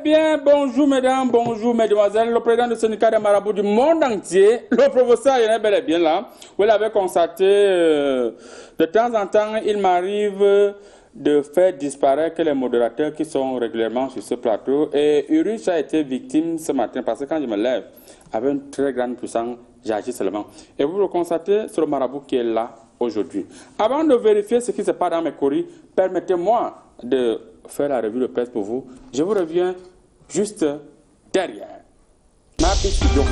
bien, bonjour mesdames, bonjour mesdemoiselles, le président du syndicat des marabouts du monde entier, le professeur Yann est bel et bien là. Vous l'avez constaté, de temps en temps, il m'arrive de faire disparaître les modérateurs qui sont régulièrement sur ce plateau. Et Urus a été victime ce matin parce que quand je me lève avec une très grande puissance, j'agis seulement. Et vous le constatez, c'est le marabout qui est là aujourd'hui. Avant de vérifier ce qui se passe dans mes courriers, permettez-moi de faire la revue de presse pour vous. Je vous reviens juste derrière. Mardi Studio.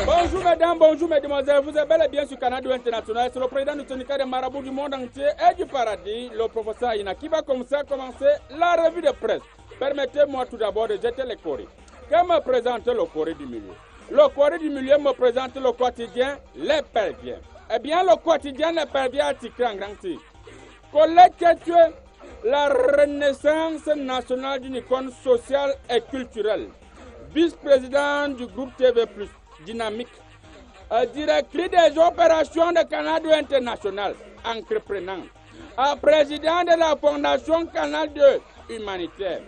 Bonjour mesdames, bonjour mesdemoiselles, vous êtes bel et bien sur Canal 2 International. C'est le président du syndicat des marabouts du monde entier et du paradis, le professeur Aina, qui va commencer la revue de presse. Permettez-moi tout d'abord de jeter les courriers. Que me présente le courrier du milieu? Le courrier du milieu me présente le quotidien Les Perviens. Eh bien, le quotidien Les Perviens a titré en grand titre. Collègue, la renaissance nationale d'une icône sociale et culturelle. Vice-président du groupe TV+, dynamique. Directrice des opérations de Canal 2 International, entreprenant. Président de la Fondation Canal 2 humanitaire.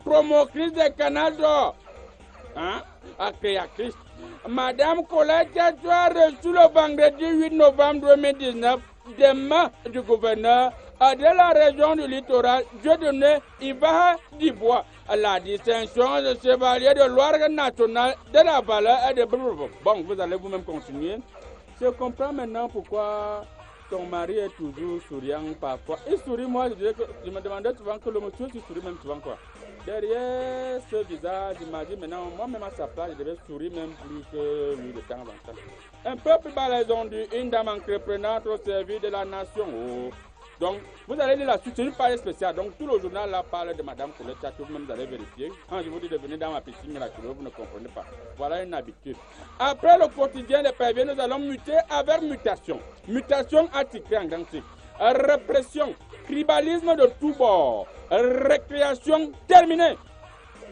Promotrice de Canal 2. Créatrice. Madame Colette, tu as reçu le vendredi 8 novembre 2019 des mains du gouverneur de la région du littoral, Dieudonné Ibaha Dibois, la distinction de chevalier de l'ordre national de la valeur et de... Bon, vous allez vous-même continuer. Je comprends maintenant pourquoi ton mari est toujours souriant parfois. Il sourit, moi, je me demandais souvent que le monsieur sourit même souvent quoi. Derrière ce visage, il m'a dit maintenant, moi-même à sa place, je devais sourire même plus que lui de temps en temps. Un peu plus bas les ondes, une dame entreprenante au service de la nation. Oh. Donc, vous allez lire la suite, c'est une page spéciale. Donc, tout le journal là parle de Madame Colette, que vous-même allez vérifier. Quand je vous dis de venir dans ma piscine miraculeuse, vous ne comprenez pas. Voilà une habitude. Après le quotidien des Perviens, nous allons muter avec mutation. Mutation attitrée en grand titre. Répression, tribalisme de tous bords, récréation terminée.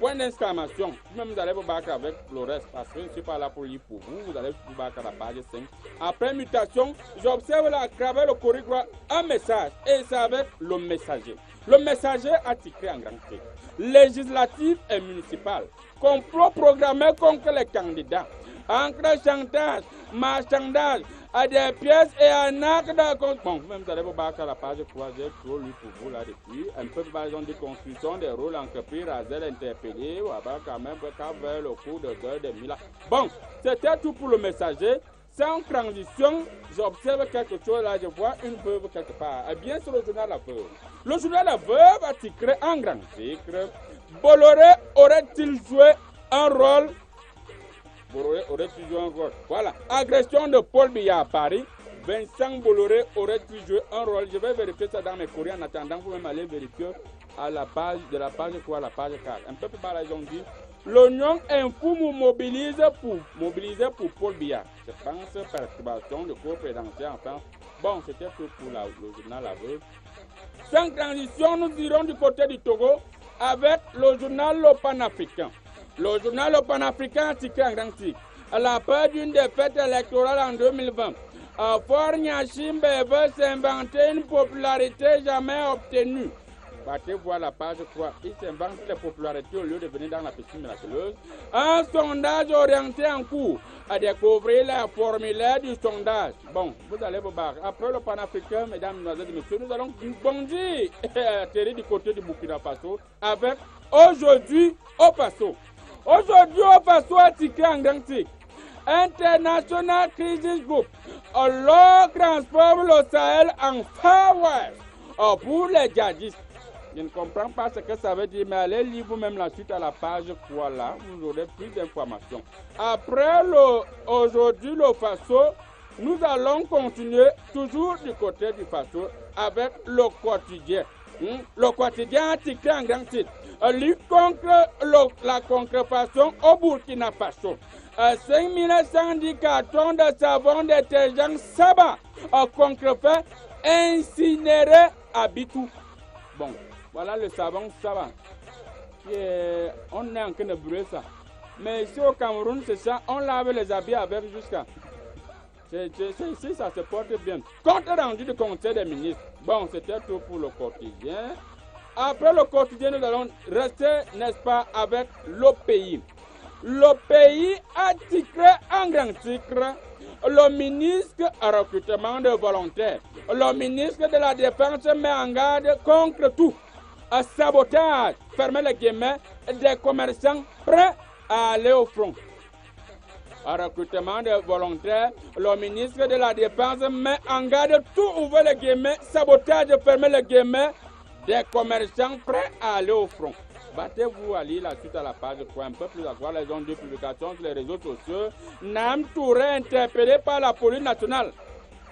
Point d'exclamation. Même vous allez vous battre avec le reste parce que je ne suis pas là pour lire pour vous. Vous allez vous battre à la page 5. Après mutation, j'observe là à travers le corridor un message et c'est avec le messager. Le messager a titré en grand titre. Législatif et municipal. Complot programmé contre les candidats. Encre chantage, marchandage, à des pièces et un acte de compte. Bon, même vous allez vous battre à la page 3, j'ai trop lu pour vous là depuis. Un peu par exemple de construction des rôles entrepris, Razel interpellé, ou à quand même, vers le cours de gueule des Mila. Bon, c'était tout pour le messager. Sans transition, j'observe quelque chose là, je vois une veuve quelque part. Eh bien, c'est le journal La Veuve. Le journal La Veuve a titré en grand titre. Bolloré aurait-il joué un rôle? Aurait-il joué un rôle? Voilà. Agression de Paul Biya à Paris. Vincent Bolloré aurait-il joué un rôle? Je vais vérifier ça dans mes courriers en attendant. Vous même aller vérifier à la page de la page 3 à la page 4. Un peu plus bas, ils ont dit l'Union Info mobilise pour Paul Biya. Je pense perturbation de cours présidentiel. Enfin, bon, c'était tout pour le journal La Veuve. Sans transition, nous irons du côté du Togo avec le journal Le Panafricain. Le journal Le Panafricain a titré en grand titre. À la peur d'une défaite électorale en 2020, Fort Nyashimbe veut s'inventer une popularité jamais obtenue. Partez voir la page 3. Il s'invente les popularités au lieu de venir dans la piscine miraculeuse. Un sondage orienté en cours à découvrir les formulaires du sondage. Bon, vous allez vous barrer. Après le panafricain, mesdames, mesdemoiselles et messieurs, nous allons bondir et atterrir du côté du Burkina Faso avec Aujourd'hui au Faso. Aujourd'hui au Faso est titré en grand titre. International Crisis Group. Alors transforme le Sahel en Far West. Pour les djihadistes. Je ne comprends pas ce que ça veut dire, mais allez lire vous-même la suite à la page 3 là, vous aurez plus d'informations. Après aujourd'hui le Faso, nous allons continuer toujours du côté du Faso avec le quotidien. Le quotidien a titré en grand titre. Lutte contre la contrefaçon au Burkina Faso. 5110 cartons de savon détergent Saba contrefait incinéré à Bitou. Bon. Voilà le savon Saba. On est en train de brûler ça. Mais ici au Cameroun, c'est ça. On lave les habits avec jusqu'à Si ça se porte bien. Compte rendu du Conseil des ministres. Bon, c'était tout pour le quotidien. Après le quotidien, nous allons rester, n'est-ce pas, avec l'OPI. L'OPI a titré en grand titre le ministre recrutement de volontaires. Le ministre de la Défense met en garde contre tout sabotage, fermez les guillemets, des commerçants prêts à aller au front. Recrutement de volontaires, le ministre de la Défense met en garde tout, ouvrez les guillemets, sabotage, fermez les guillemets, des commerçants prêts à aller au front. Battez-vous à lire la suite à la page un peu plus à voir les ondes de publication sur les réseaux sociaux. Nam Touré interpellé par la police nationale.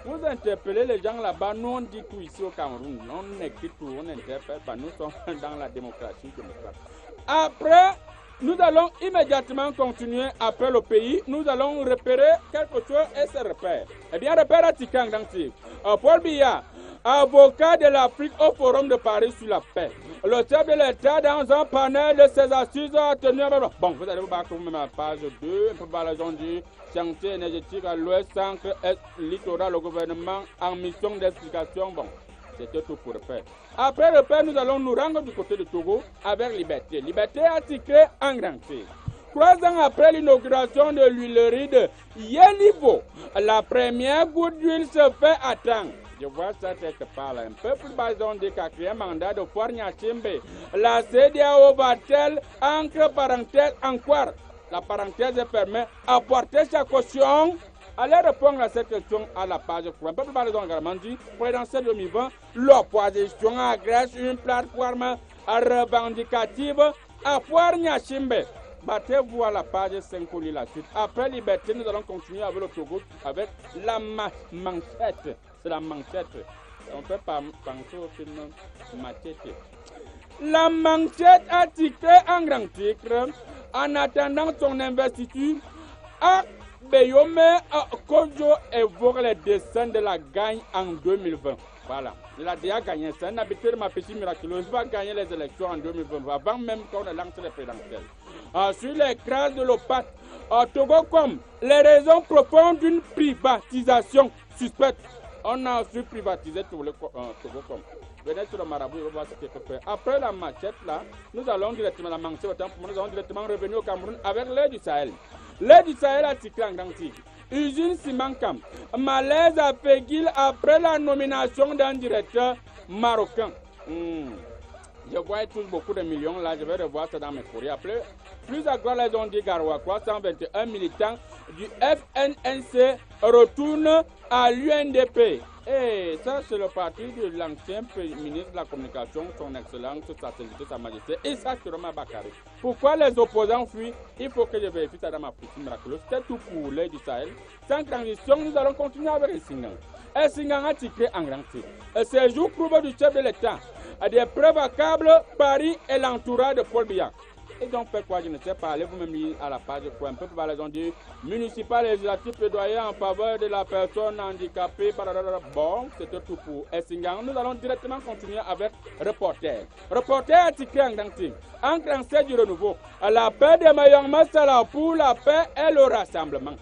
Vous interpellez les gens là-bas, nous on dit tout ici au Cameroun. On écrit tout, on interpelle pas. Nous sommes dans la démocratie démocratique. Après, nous allons immédiatement continuer après le pays. Nous allons repérer quelque chose et se repère. Eh bien, repère à Tikang Danti. Paul Biya, avocat de l'Afrique au Forum de Paris sur la paix. Le chef de l'État, dans un panel de ses assises, a tenu... Bon, vous allez vous battre même à page 2, un peu par la zone du chantier énergétique à l'ouest, centre, est, littoral, le gouvernement en mission d'explication. Bon, c'était tout pour le faire. Après le fait, nous allons nous rendre du côté de Togo avec Liberté. Liberté a titré en grand titre. 3 ans après l'inauguration de l'huilerie de Yelivo, la première goutte d'huile se fait attendre. Je vois ça quelque part là. Un peu plus bas, on dit qu'à créer un mandat de Fournia Chimbe. La CEDEAO va-t-elle, entre parenthèses, encore, la parenthèse permet, apporter sa caution? Allez répondre à cette question à la page 3. Un peu plus bas, on a dit, présidentielle 2020, l'opposition agresse une plateforme revendicative à Fournia Chimbe. Battez-vous à la page 5 pour lire la suite. Après Liberté, nous allons continuer avec le Togo, avec la manchette. C'est la manchette. On peut pas penser au film Machete. La manchette a titré en grand titre en attendant son investiture. Beyome Kojo évoque les dessins de la gagne en 2020. Voilà. Il a déjà gagné. C'est un habitué de ma petite miraculeuse. Il va gagner les élections en 2020, avant même qu'on ait lancé les présidentielles. Sur l'écran de l'OPAT, Togo comme les raisons profondes d'une privatisation suspecte. On a su privatiser tout le Togo comme. Venez sur le marabout, on va voir ce qu'il faut faire. Après la machette là, nous allons directement la mancher autant pour nous allons directement revenir au Cameroun avec l'aide du Sahel. L'aide du Sahel a titré en grand titre. Usine Simancam. Malaise à Péguil après la nomination d'un directeur marocain. Je vois tous beaucoup de millions là, je vais revoir ça dans mes courriers. Après, plus à quoi les ont dit Garoua, 321 militants du FNNC retournent à l'UNDP. Et ça, c'est le parti de l'ancien ministre de la Communication, son Excellence, Sa Sainteté, Sa Majesté, Issa Kiroma Bakary. Pourquoi les opposants fuient? Il faut que je vérifie ça dans ma petite miraculeuse. C'est tout pour l'aide du Sahel. Sans transition, nous allons continuer avec Essingan. Essingan a titré en grand titre. Séjour prouve du chef de l'État. Des preuves accablent Paris et l'entourage de Paul Biya. Ils ont fait quoi? Je ne sais pas. Allez vous-même lire à la page quoi. Un peu plus bas, ils ont dit municipal législatif plaidoyer en faveur de la personne handicapée. Bon, c'était tout pour Essingan. Nous allons directement continuer avec Reporter. Reporter a titré en grand titre. En français du renouveau. La paix des meilleurs masala pour la paix et le rassemblement.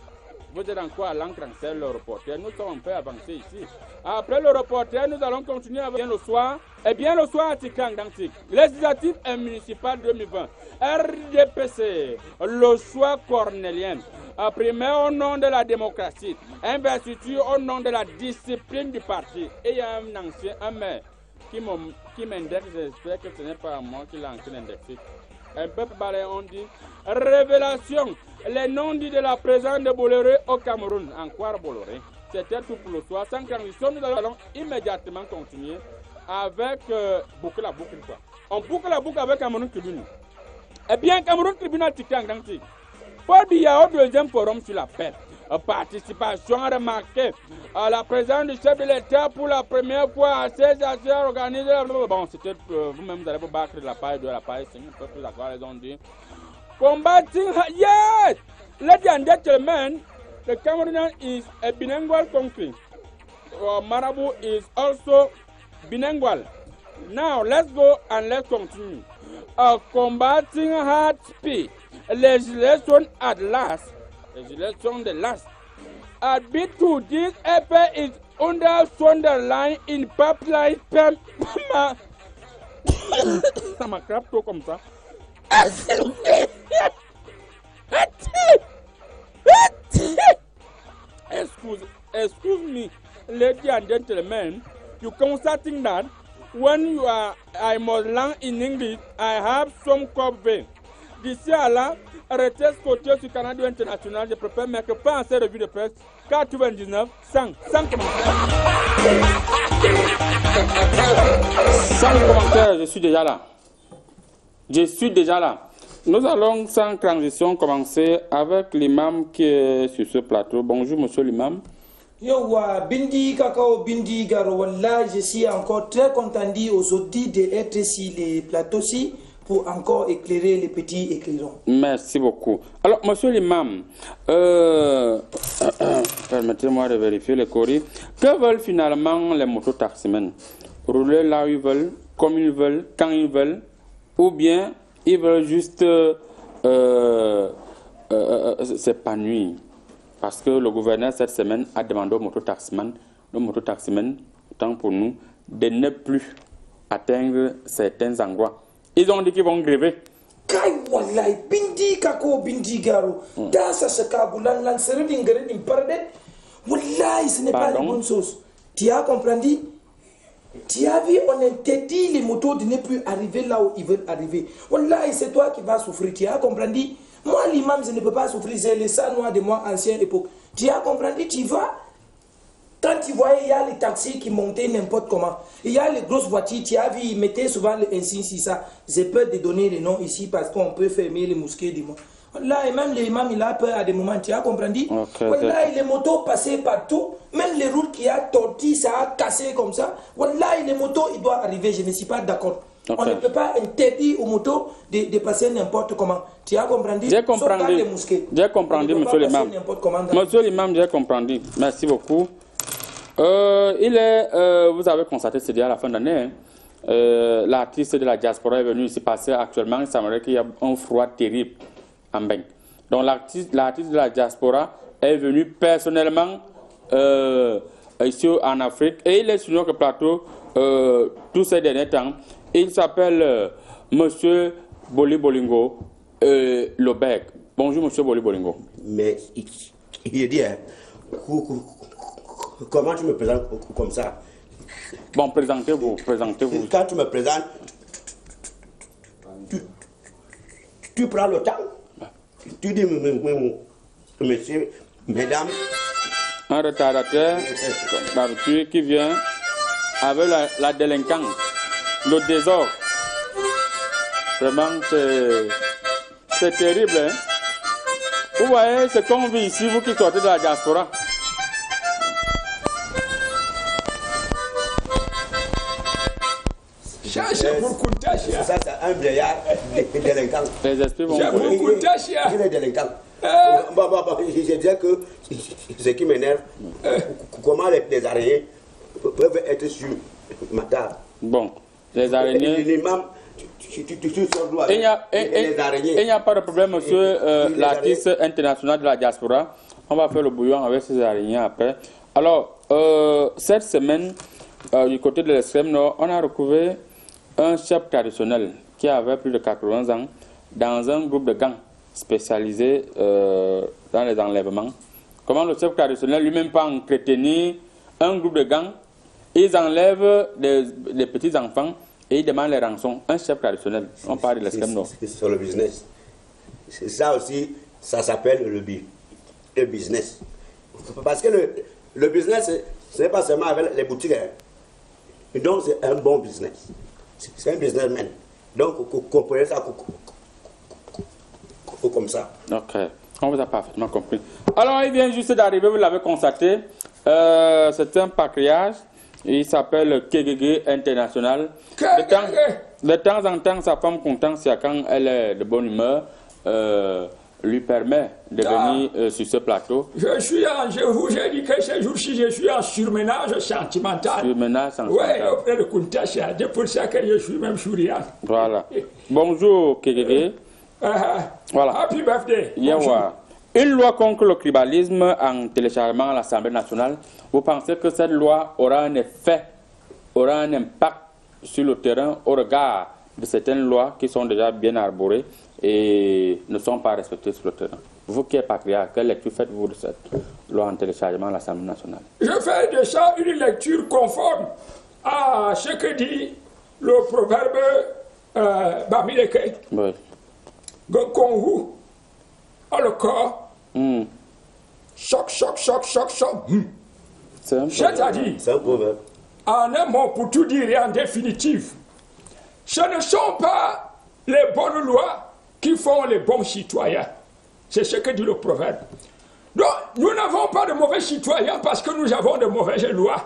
Vous êtes encore à l'encre en scène, le reporter. Nous sommes un peu avancés ici. Après le reporter, nous allons continuer avec le soir. Et bien le soir, article en dantique. Législatif et municipal 2020. RDPC, le soir cornélien. Primé au nom de la démocratie. Investiture au nom de la discipline du parti. Et il y a un ancien, un maire, qui m'indexe. J'espère que ce n'est pas moi qui l'ai ancien indexé. Un peu plus bas, on dit révélation. Les noms dits de la présence de Bolloré au Cameroun. Encore Bolloré. C'était tout pour le soir. Sans transition, nous allons immédiatement continuer avec boucle la boucle. On boucle la boucle avec Cameroun Tribune. Eh bien, Cameroun Tribune a tiqué en grand titre. Paul Biya au deuxième forum sur la paix. Participation remarquée à la présence du chef de l'État pour la première fois à ces actions organisées. Bon, c'était vous-même, vous allez vous battre de la page 2 à la page 5. Un peu plus d'accord, ils ont dit. Combating, yes! Ladies and gentlemen, the Cameroonian is a bilingual country. Marabout is also bilingual. Now, let's go and let's continue. Combating hard speed. Legislation at last. Legislation the last. admit to this effort is under Sunderland in pipeline. Ça m'a crappe tout comme ça. Excuse me, ladies and gentlemen, you constating that when I must learn in English, I have some cover. D'ici à là, arrêtez ce côté sur Canada International, je préfère mettre pas en cette revue de presse 99 100 commentaires. 100 commentaires, je suis déjà là. Nous allons sans transition commencer avec l'imam qui est sur ce plateau. Bonjour monsieur l'imam. Yowa, Bindi Kakao, Bindi Garo, Wallah, je suis encore très content aujourd'hui d'être sur les plateaux-ci pour encore éclairer les petits éclairons. Merci beaucoup. Alors, monsieur l'imam, permettez-moi de vérifier le courrier. Que veulent finalement les mototaximens? Rouler là où ils veulent, comme ils veulent, quand ils veulent, ou bien ils veulent juste s'épanouir? Parce que le gouverneur cette semaine a demandé aux mototaximens, tant pour nous, de ne plus atteindre certains endroits. Ils ont dit qu'ils vont gréver. Kai wallahi bindi kako bindi garo. Dans ce cas, boulan lanceur d'ingrédients d'impardet. Wallahi, ce n'est pas la bonne chose. Tu as compris? Tu as vu, on interdit les motos de ne plus arriver là où ils veulent arriver. Wallahi, c'est toi qui vas souffrir. Tu as compris? Moi, l'imam, je ne peux pas souffrir. C'est le sang noir de moi, ancienne époque. Tu as compris? Tu vas. Quand tu voyais, il y a les taxis qui montaient n'importe comment. Il y a les grosses voitures, tu as vu, ils mettaient souvent les insignes sur ça. J'ai peur de donner les noms ici parce qu'on peut fermer les mosquées du monde. Là, et même l'imam, il a peur à des moments, tu as compris? Là, les motos passaient partout. Même les routes qui a torti, ça a cassé comme ça. Là, les motos, il doit arriver, je ne suis pas d'accord. On ne peut pas interdire aux motos de passer n'importe comment. Tu as compris? J'ai compris. J'ai compris, monsieur l'imam. Monsieur l'imam, j'ai compris. Merci beaucoup. Vous avez constaté, c'est déjà à la fin d'année, l'artiste de la diaspora est venu ici passer actuellement. Il semblerait qu'il y a un froid terrible en Beng. Donc l'artiste de la diaspora est venu personnellement ici en Afrique et il est sur notre plateau tous ces derniers temps. Il s'appelle Monsieur Boli Bolingo Lobec. Bonjour Monsieur Boli Bolingo. Mais il dit, comment tu me présentes comme ça? Bon, présentez-vous. Quand tu me présentes, tu prends le temps. Tu dis, monsieur, mesdames. Un retardateur, d'habitude, qui vient avec la délinquance, le désordre. Vraiment, c'est terrible. Hein? Vous voyez ce qu'on vit ici, vous qui sortez de la diaspora. Ça, c'est un vieillard délinquant. Les esprits vont Il est délinquant. Je dis que ce qui m'énerve, comment les araignées peuvent être sur ma table. Bon, les araignées. L'imam, il n'y a pas de problème, monsieur l'artiste international de la diaspora. On va faire le bouillon avec ces araignées après. Alors, cette semaine, du côté de l'extrême nord, on a retrouvé un chef traditionnel qui avait plus de 80 ans dans un groupe de gangs spécialisé dans les enlèvements. Comment le chef traditionnel lui-même pas entretenir un groupe de gangs, ils enlèvent des petits enfants et ils demandent les rançons. Un chef traditionnel, on parle de l'extrême nord. C'est le business. Ça aussi, ça s'appelle le business. Parce que le business, ce n'est pas seulement avec les boutiques. Donc c'est un bon business. C'est un businessman. Donc, vous comprenez ça comme ça. Ok, on vous a parfaitement compris. Alors, il vient juste d'arriver, vous l'avez constaté. C'est un patriarche. Il s'appelle Kegege International. De temps en temps, sa femme contente, c'est quand elle est de bonne humeur, lui permet de venir sur ce plateau. Je vous ai dit que ce jour-ci, je suis en surménage sentimental. Surménage sentimental. Oui, auprès de Kuntasha. C'est pour ça que je suis même souriant. Voilà. Bonjour, Kegege. Voilà. Happy birthday. Yawa. Une loi contre le tribalisme en téléchargement à l'Assemblée nationale, vous pensez que cette loi aura un effet, aura un impact sur le terrain au regard de certaines lois qui sont déjà bien arborées et ne sont pas respectées sur le terrain? Vous qui êtes patriarche, quelle lecture faites-vous de cette loi en téléchargement à l'Assemblée nationale? Je fais de ça une lecture conforme à ce que dit le proverbe Bamileke. Oui. Gonkongu, à le corps, choc, choc, choc, choc, choc. C'est-à-dire, C'est un proverbe. en un mot pour tout dire et en définitive, ce ne sont pas les bonnes lois qui font les bons citoyens. C'est ce que dit le proverbe. Donc, nous n'avons pas de mauvais citoyens parce que nous avons de mauvaises lois.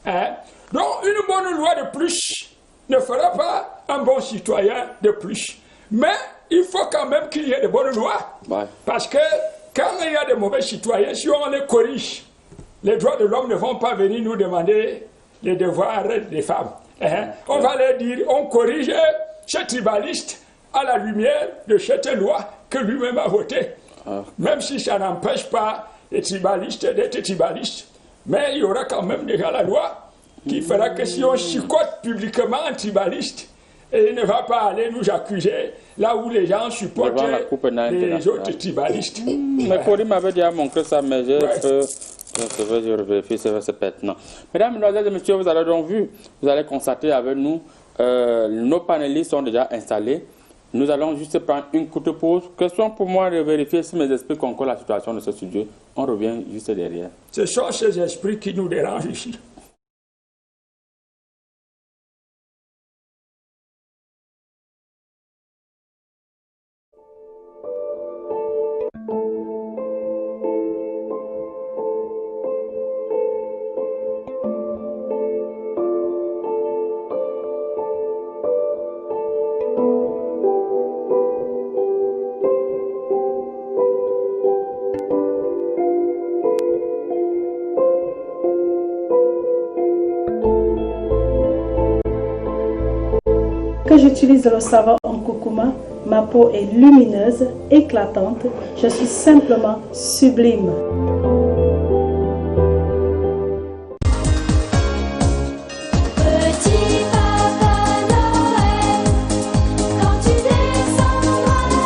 Hein? Donc, une bonne loi de plus ne fera pas un bon citoyen de plus. Mais il faut quand même qu'il y ait de bonnes lois. Ouais. Parce que quand il y a de mauvais citoyens, si on les corrige, les droits de l'homme ne vont pas venir nous demander les devoirs des femmes. Hein? On va leur dire, on corrige ce tribaliste à la lumière de cette loi que lui-même a votée. Même si ça n'empêche pas les tribalistes d'être tribalistes. Mais il y aura quand même déjà la loi qui fera que si on chicote publiquement un tribaliste, et il ne va pas aller nous accuser là où les gens supportent les autres tribalistes. Mais Cody m'avait déjà montré ça, mais je vérifie, c'est pertinent. Mesdames, Mesdemoiselles et Messieurs, vous avez donc vu, vous allez constater avec nous, nos panélistes sont déjà installés. Nous allons juste prendre une courte pause. Question pour moi de vérifier si mes esprits concordent la situation de ce studio. On revient juste derrière. Ce sont ces esprits qui nous dérangent ici. Quand j'utilise le savon en curcuma, ma peau est lumineuse, éclatante. Je suis simplement sublime. Petit Papa Noël, quand tu descendras du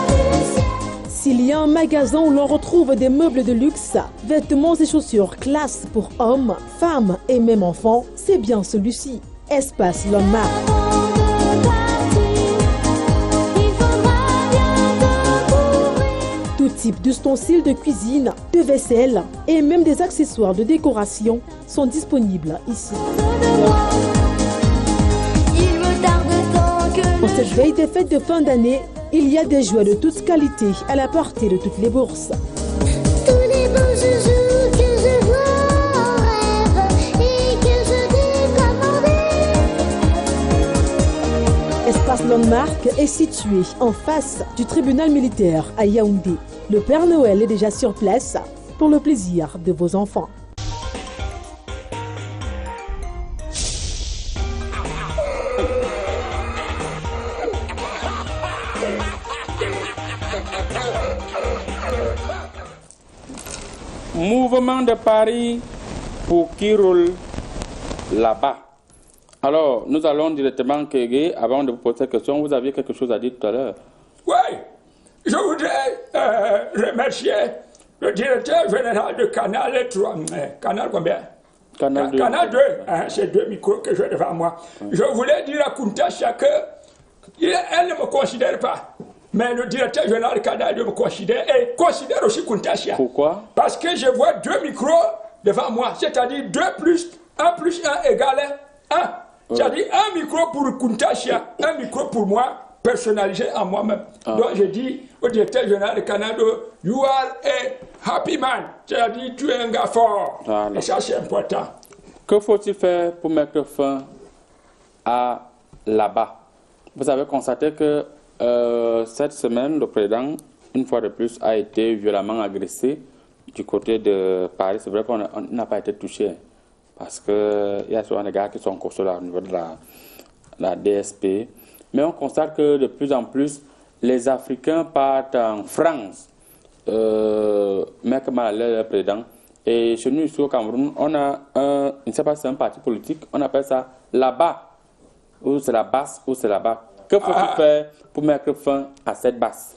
ciel. S'il y a un magasin où l'on retrouve des meubles de luxe, vêtements et chaussures classe pour hommes, femmes et même enfants, c'est bien celui-ci. Espace Landmark. Tout type d'ustensiles de cuisine, de vaisselle et même des accessoires de décoration sont disponibles ici. En cette veille des fêtes de fin d'année, il y a des jouets de toute qualité à la portée de toutes les bourses. Tous les beaux joujoux que je vois en rêve et que je t'ai commandés. Espace Landmark est situé en face du tribunal militaire à Yaoundé. Le Père Noël est déjà sur place pour le plaisir de vos enfants. Mouvement de Paris pour qui roule là-bas. Alors, nous allons directement, Kégué, avant de vous poser cette question, vous aviez quelque chose à dire tout à l'heure. Oui, je voudrais remercier le directeur général de Canal 3. Canal combien? Canal 2. Canal 2, hein, c'est 2 micros que j'ai devant moi. Je voulais dire à Kuntasha qu'elle ne me considère pas. Mais le directeur général de Canal 2 me considère et considère aussi Kuntasha. Pourquoi? Parce que je vois 2 micros devant moi, c'est-à-dire 2 plus 1 égale 1. C'est-à-dire un micro pour Kuntasha, un micro pour moi, personnalisé en moi-même. Donc je dis au directeur général de Canada, you are a happy man. C'est-à-dire tu es un gars fort. Voilà. Et ça c'est important. Que faut-il faire pour mettre fin à là-bas? Vous avez constaté que cette semaine, le président, une fois de plus, a été violemment agressé du côté de Paris. C'est vrai qu'on n'a pas été touché. Parce qu'il y a souvent des gars qui sont coursés là au niveau de la DSP. Mais on constate que de plus en plus, les Africains partent en France Maître Malal, le président. Et chez nous, ici au Cameroun, on a un, je ne sais pas si c'est un parti politique, on appelle ça là-bas. Ou c'est la basse, ou c'est là-bas. Que faut-il faire pour mettre fin à cette basse?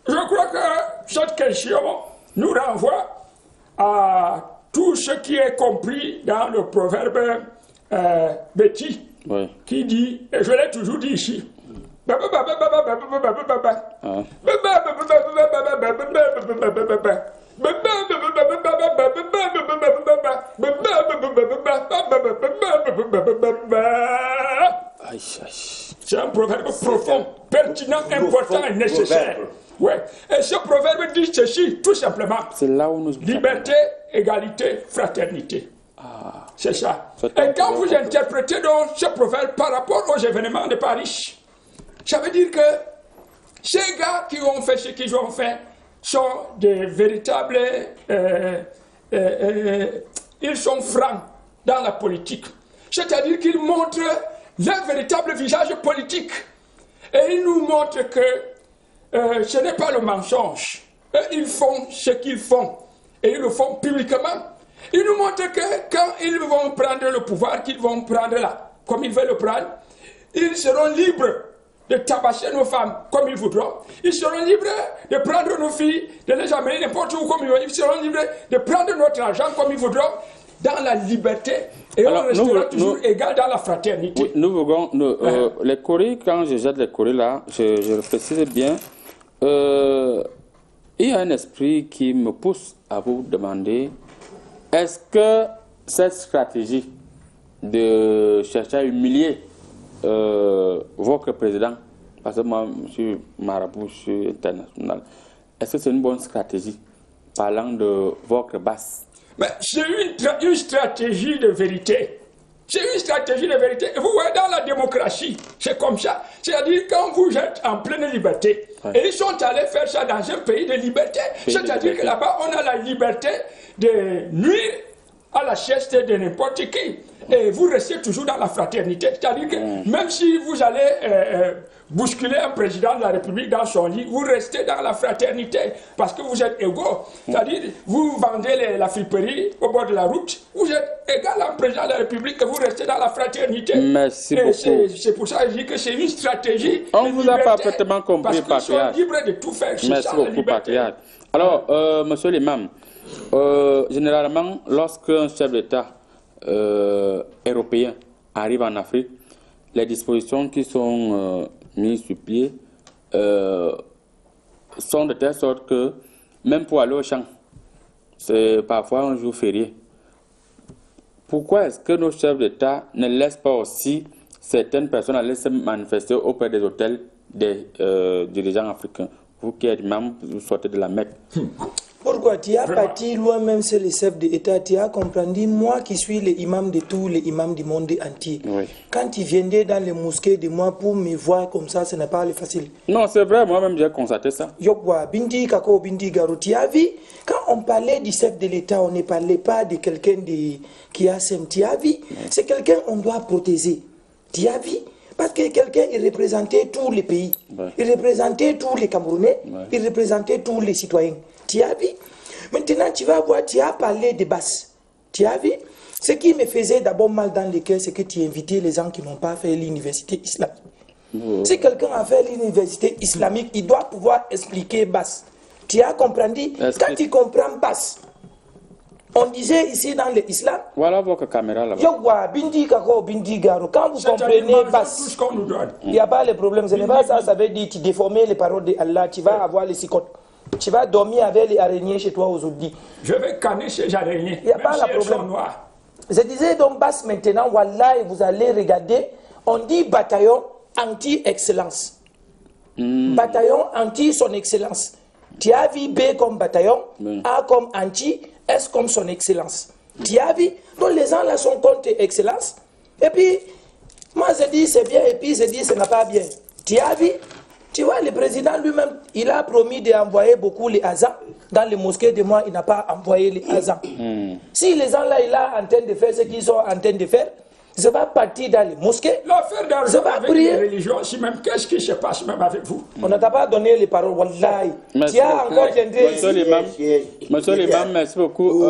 Je crois que cette question nous renvoie à tout ce qui est compris dans le proverbe Betty, qui dit, et je l'ai toujours dit ici, c'est un proverbe profond, pertinent, important et nécessaire. Ouais. Et ce proverbe dit ceci, tout simplement. C'est là où nous... Liberté, égalité, fraternité. C'est ça. Et quand vous interprétez donc ce proverbe par rapport aux événements de Paris, ça veut dire que ces gars qui ont fait ce qu'ils ont fait sont des véritables... ils sont francs dans la politique. C'est-à-dire qu'ils montrent leur véritable visage politique. Et ils nous montrent que ce n'est pas le mensonge. Ils font ce qu'ils font. Et ils le font publiquement. Ils nous montrent que quand ils vont prendre le pouvoir, qu'ils vont prendre là, comme ils veulent le prendre, ils seront libres de tabasser nos femmes comme ils voudront. Ils seront libres de prendre nos filles, de les amener n'importe où comme ils veulent. Ils seront libres de prendre notre argent comme ils voudront, dans la liberté. Et alors, on restera toujours égal dans la fraternité. Nous voulons, les courriers, quand je jette les courriers là, je précise bien, il y a un esprit qui me pousse à vous demander, est-ce que cette stratégie de chercher à humilier votre président, parce que moi, je suis marabout, je suis international, est-ce que c'est une bonne stratégie, parlant de votre basse? Mais c'est une stratégie de vérité. C'est une stratégie de vérité. Et vous voyez, dans la démocratie, c'est comme ça. C'est-à-dire, quand vous êtes en pleine liberté, et ils sont allés faire ça dans un pays de liberté, c'est-à-dire que là-bas, on a la liberté de nuire à la chasteté de n'importe qui. Et vous restez toujours dans la fraternité. C'est-à-dire que même si vous allez bousculer un président de la République dans son lit, vous restez dans la fraternité parce que vous êtes égaux. C'est-à-dire, vous vendez la friperie au bord de la route, vous êtes égal à un président de la République et vous restez dans la fraternité. Merci beaucoup. C'est pour ça que je dis que c'est une stratégie. On vous a parfaitement compris, parce qu'ils sont libres de tout faire. Merci beaucoup, patriarche. Alors, monsieur l'imam, généralement, lorsqu'un chef d'État européen arrive en Afrique, les dispositions qui sont mises sur pied sont de telle sorte que même pour aller au champ, c'est parfois un jour férié. Pourquoi est-ce que nos chefs d'État ne laissent pas aussi certaines personnes aller se manifester auprès des hôtels des dirigeants africains? Vous qui êtes imam, vous sortez de la Mecque. Pourquoi tu as parti loin, même c'est les chefs d'État, tu as compris, moi qui suis l'imam de tous les imams du monde entier. Oui. Quand tu viendrais dans les mosquées de moi pour me voir comme ça, ce n'est pas facile. Non, c'est vrai, moi-même j'ai constaté ça. Yokwa, Bindi Kako, Bindi Garo, tu as vu, quand on parlait du chef de l'État, on ne parlait pas de quelqu'un qui a sem, tu as vu, c'est quelqu'un qu'on doit protéger. Tu as vu? Parce que quelqu'un, il représentait tous les pays, il représentait tous les Camerounais, il représentait tous les citoyens. Tu as vu? Maintenant, tu vas voir, tu as parlé de basse. Tu as vu? Ce qui me faisait d'abord mal dans le cœur, c'est que tu invitais les gens qui n'ont pas fait l'université islamique. Si quelqu'un a fait l'université islamique, il doit pouvoir expliquer basse. Tu as compris? Quand tu comprends basse, on disait ici dans l'islam. Voilà votre caméra là-bas. Bindi Kako, Bindi Garo. Quand vous comprenez basse, il n'y a pas de problème. Ce n'est pas ça, ça veut dire tu déformer les paroles d'Allah, tu vas avoir les psychotes. Tu vas dormir avec les araignées chez toi aujourd'hui. Je vais canner ces araignées. Il n'y a pas de problème. Je disais donc basse maintenant, voilà, et vous allez regarder, on dit bataillon anti-excellence. Bataillon anti-son excellence. Tu as vu B comme bataillon, A comme anti, S comme son excellence. Tu as vu? Donc les gens là sont contre excellence. Et puis, moi je dis c'est bien, et puis je dis ce n'est pas bien. Tu as vu? Tu vois, le président lui-même, il a promis d'envoyer beaucoup les azans. Dans les mosquées de moi, il n'a pas envoyé les azans. Si les gens là, il est en train de faire ce qu'ils sont en train de faire, je vais partir dans les mosquées. L'affaire Je d'argent vais avec prier. les religions, si même, qu'est-ce qui se passe même avec vous? On ne t'a pas donné les paroles, wallahi. Merci Tu as beaucoup. encore tenté Monsieur ici. l'imam, monsieur l'imam, merci beaucoup.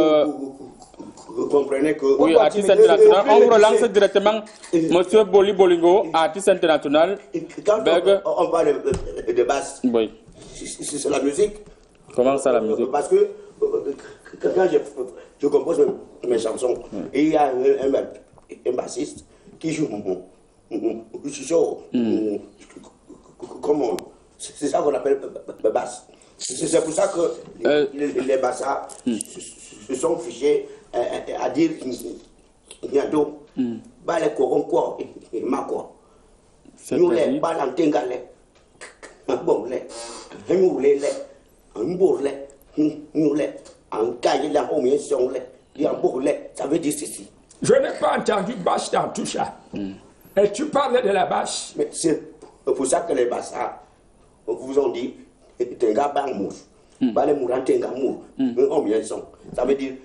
Vous comprenez que... Oui, artiste international. On vous relance directement monsieur Boli Bolingo, artiste international. Quand Beg. on parle de basse, Oui. c'est la musique. Comment ça la musique? Parce que quand je compose mes chansons, et il y a un bassiste qui joue comment c'est ça qu'on appelle basse. C'est pour ça que les bassards se sont fichés à dire bientôt, bah les corons quoi, et ma quoi. Nous les balantengales, un bon lait, un moulé lait, un beau lait, nous lait, un cahier la première son lait, et un beau lait, ça veut dire ceci. Je n'ai pas entendu basse dans tout ça. Et tu parlais de la basse. Mais c'est pour ça que les bassards vous ont dit, tenga bang mouche, bah les mourants tenga mou, on bien son. Ça veut dire,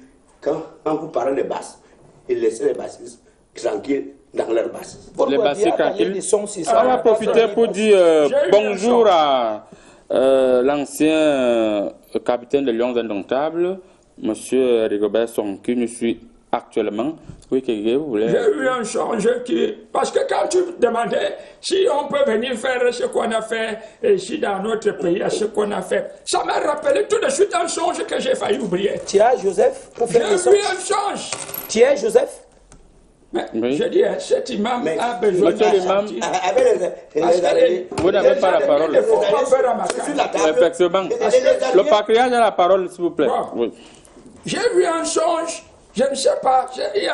quand vous parlez de basse, ils laissent les bassistes tranquilles dans leur basse. Les bassistes tranquilles. On va va profiter pour dire bonjour à l'ancien capitaine de Lions Indomptables, monsieur Rigobert Song, qui nous suit actuellement. Oui, que vous voulez. J'ai eu un change qui... Parce que quand tu demandais si on peut venir faire ce qu'on a fait ici dans notre pays, ce qu'on a fait, ça m'a rappelé tout de suite un songe que j'ai failli oublier. Tu as Joseph pour J'ai faire le eu un songe. Tu es Joseph? Mais Oui. je dis, cet imam a besoin Monsieur l'imam, vous n'avez pas la parole. Il faut pas faire à ma carte. Réflexivement. Le patriarche a la parole, s'il vous plaît. Bon. Oui. J'ai vu un songe, je ne sais pas, il y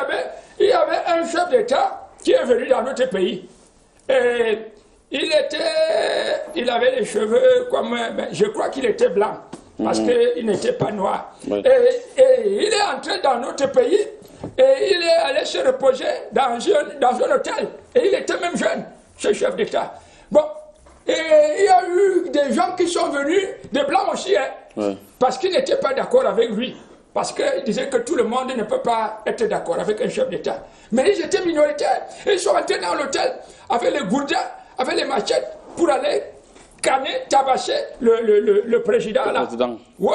avait un chef d'État qui est venu dans notre pays. Et il avait les cheveux comme, je crois qu'il était blanc, parce qu'il n'était pas noir. Oui. Et il est entré dans notre pays, et il est allé se reposer dans un hôtel. Et il était même jeune, ce chef d'État. Bon, et il y a eu des gens qui sont venus, des blancs aussi, hein, Oui. parce qu'ils n'étaient pas d'accord avec lui. Parce qu'ils disaient que tout le monde ne peut pas être d'accord avec un chef d'État. Mais ils étaient minoritaires. Et ils sont entrés dans l'hôtel avec les gourdas, avec les machettes, pour aller canner, tabasser le président là. Le président. Ouais,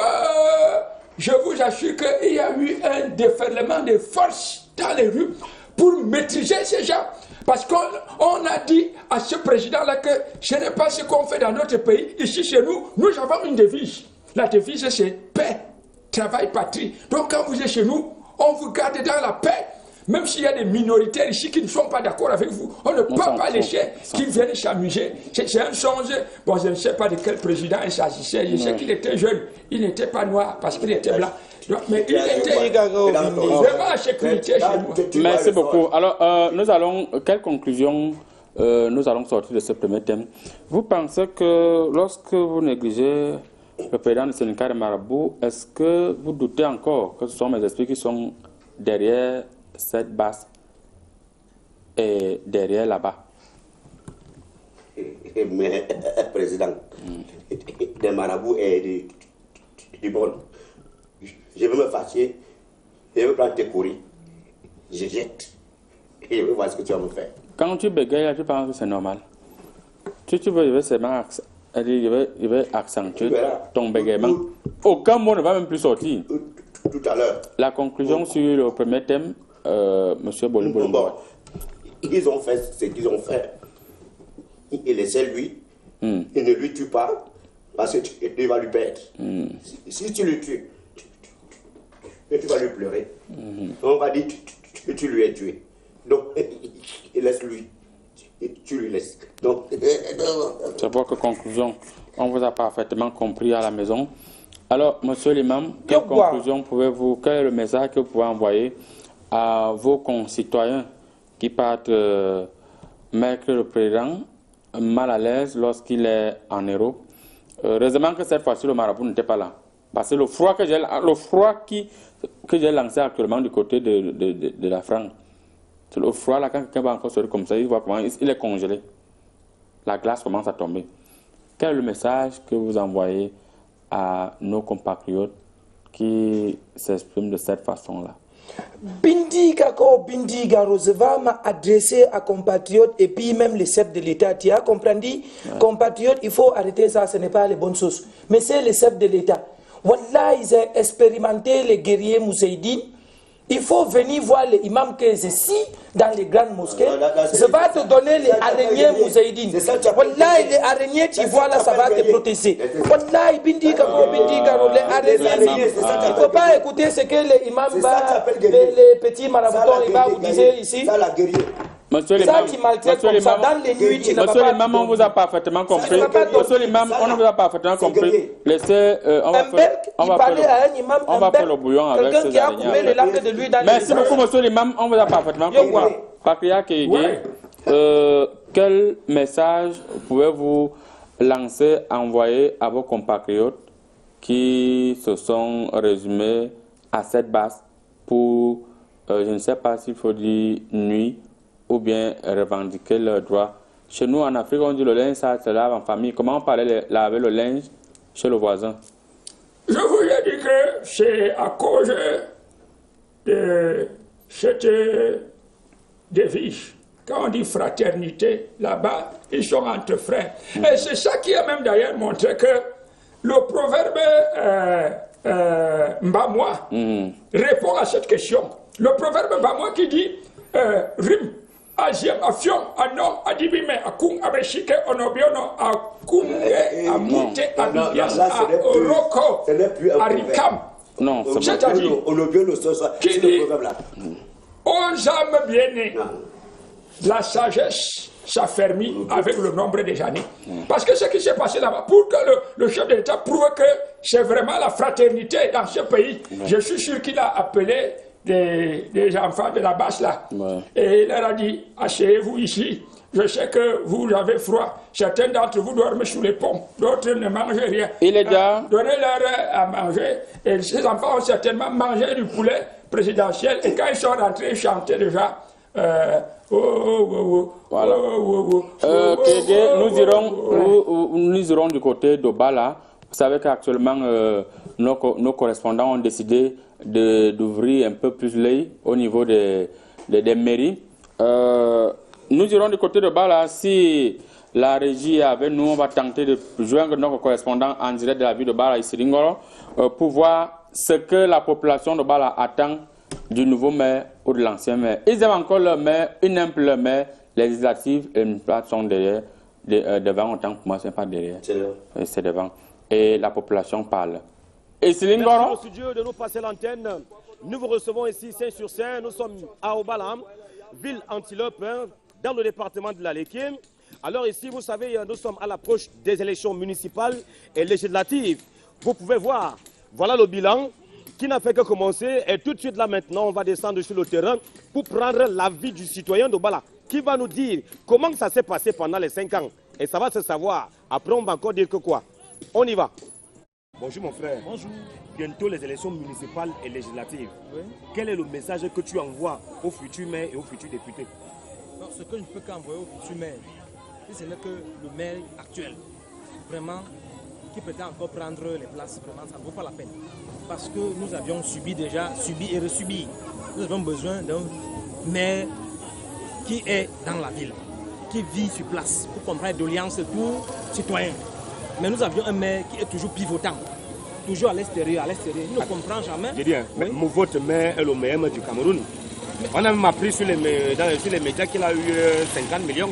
je vous assure qu'il y a eu un déferlement de force dans les rues pour maîtriser ces gens. Parce qu'on a dit à ce président-là que ce n'est pas ce qu'on fait dans notre pays. Ici, chez nous, nous avons une devise. La devise, c'est paix, travail, patrie. Donc, quand vous êtes chez nous, on vous garde dans la paix. Même s'il y a des minoritaires ici qui ne sont pas d'accord avec vous, on ne peut pas laisser qu'ils viennent s'amuser. C'est un songe. Bon, je ne sais pas de quel président il s'agissait. Je sais qu'il était jeune. Il n'était pas noir parce qu'il était blanc. Donc, mais il était vraiment en sécurité chez nous. Merci beaucoup. Alors, quelle conclusion nous allons sortir de ce premier thème? Vous pensez que lorsque vous négligez le président du syndicat de Marabout, est-ce que vous doutez encore que ce sont mes esprits qui sont derrière cette base et derrière là-bas? Mais, président, des marabouts et du bon, je vais me fâcher, je vais prendre tes courriers, je jette, et je vais voir ce que tu vas me faire. Quand tu bégayes, tu penses que c'est normal. Tu veux, je vais seulement je vais accentuer ton bégaiement. Aucun mot ne va même plus sortir. Tout à l'heure. La conclusion sur le premier thème, monsieur Bolibolo. Bon, ils ont fait ce qu'ils ont fait. Il essaie lui. Il ne lui tue pas parce que tu vas lui perdre. Si tu le tues, tu vas lui pleurer. On va dire que tu lui es tué. Donc, il laisse lui. Tu lui laisses. Donc, c'est pour que conclusion, on vous a parfaitement compris à la maison. Alors, monsieur l'imam, quelle conclusion quel est le message que vous pouvez envoyer à vos concitoyens qui partent mettre le président mal à l'aise lorsqu'il est en héros? Heureusement que cette fois-ci, le marabout n'était pas là. Parce que le froid que j'ai lancé actuellement du côté de la France, c'est le froid là, quand quelqu'un va encore sortir comme ça, il voit comment il est congelé. La glace commence à tomber. Quel est le message que vous envoyez à nos compatriotes qui s'expriment de cette façon-là? Bindi Kako, Bindi Garo, je vais m'adresser à compatriotes et puis même les chefs de l'État. Tu as compris? Compatriotes, il faut arrêter ça, ce n'est pas les bonnes choses. Mais c'est les chefs de l'État. Voilà, ils ont expérimenté les guerriers Moussaïdine. Il faut venir voir les imams que je suis dans les grandes mosquées. Je vais te donner les araignées Moussaïdine. Voilà, les araignées, tu vois là, ça va te protéger. Voilà, Bindi Kako, Bindi Garo, les araignées. Il ne faut pas écouter ce que les imams, les petits maraboutons, ils vont vous dire ici. Monsieur l'imam, on vous a parfaitement compris. Monsieur l'imam, on vous a parfaitement compris. Laissez, on va faire le bouillon avec ces araignées. Merci beaucoup, monsieur l'imam, on vous a parfaitement compris. Pakria Keïgé, quel message pouvez-vous lancer, envoyer à vos compatriotes qui se sont résumés à cette base pour, je ne sais pas s'il faut dire nuit, ou bien revendiquer leurs droits. Chez nous, en Afrique, on dit le linge, ça se lave en famille. Comment on parlait laver le linge chez le voisin? Je vous ai dit que c'est à cause de cette devise. Quand on dit fraternité, là-bas, ils sont entre frères. Et c'est ça qui a même d'ailleurs montré que le proverbe Mbamois répond à cette question. Le proverbe Mbamois qui dit Rim. Aziam afion ano adibime akung abeshike onobiono akunge amute abibias a oroko arikam. Non, c'est-à-dire qui dit 11 âmes bien-nées. La sagesse s'affermit avec le nombre des années. Parce que ce qui s'est passé là-bas, pour que le chef de l'État prouve que c'est vraiment la fraternité dans ce pays, je suis sûr qu'il a appelé des enfants de la basse là. Et il leur a dit, asseyez-vous ici. Je sais que vous avez froid. Certains d'entre vous dorment sous les ponts. D'autres ne mangent rien. Donnez-leur à manger. Et ces enfants ont certainement mangé du poulet présidentiel. Et quand ils sont rentrés, ils chantaient déjà. Voilà. Nous irons du côté d'Obala. Vous savez qu'actuellement, nos correspondants ont décidé d'ouvrir un peu plus l'œil au niveau des mairies. Nous irons du côté de Bala. Si la régie est avec nous, on va tenter de joindre nos correspondants en direct de la ville de Bala, ici Ringoro, pour voir ce que la population de Bala attend du nouveau maire ou de l'ancien maire. Ils aiment encore leur maire, ils n'aiment plus leur maire législative et une place sont derrière, devant, autant que moi, ce n'est pas derrière. C'est devant. Et la population parle. Et c'est Lingoro. Au studio de nous passer l'antenne. Nous vous recevons ici, Saint-sur-Saint. Nous sommes à Obala, ville antilope, dans le département de la Lékiem. Alors ici, vous savez, nous sommes à l'approche des élections municipales et législatives. Vous pouvez voir, voilà le bilan qui n'a fait que commencer. Et tout de suite là maintenant, on va descendre sur le terrain pour prendre l'avis du citoyen d'Obala, qui va nous dire comment ça s'est passé pendant les 5 ans. Et ça va se savoir. Après, on va encore dire que quoi. On y va. Bonjour mon frère. Bonjour. Bientôt les élections municipales et législatives. Oui. Quel est le message que tu envoies aux futurs maires et aux futurs députés? Non, ce que je ne peux qu'envoyer aux futurs maires, ce n'est que le maire actuel, vraiment, qui prétend encore prendre les places, vraiment, ça ne vaut pas la peine. Parce que nous avions subi et resubi. Nous avons besoin d'un maire qui est dans la ville, qui vit sur place, pour comprendre d'alliance pour citoyens. Mais nous avions un maire qui est toujours pivotant, toujours à l'extérieur, Il ne comprend jamais. J'ai dit, mais votre maire est le meilleur maire du Cameroun. On a même appris sur les médias qu'il a eu 50 millions.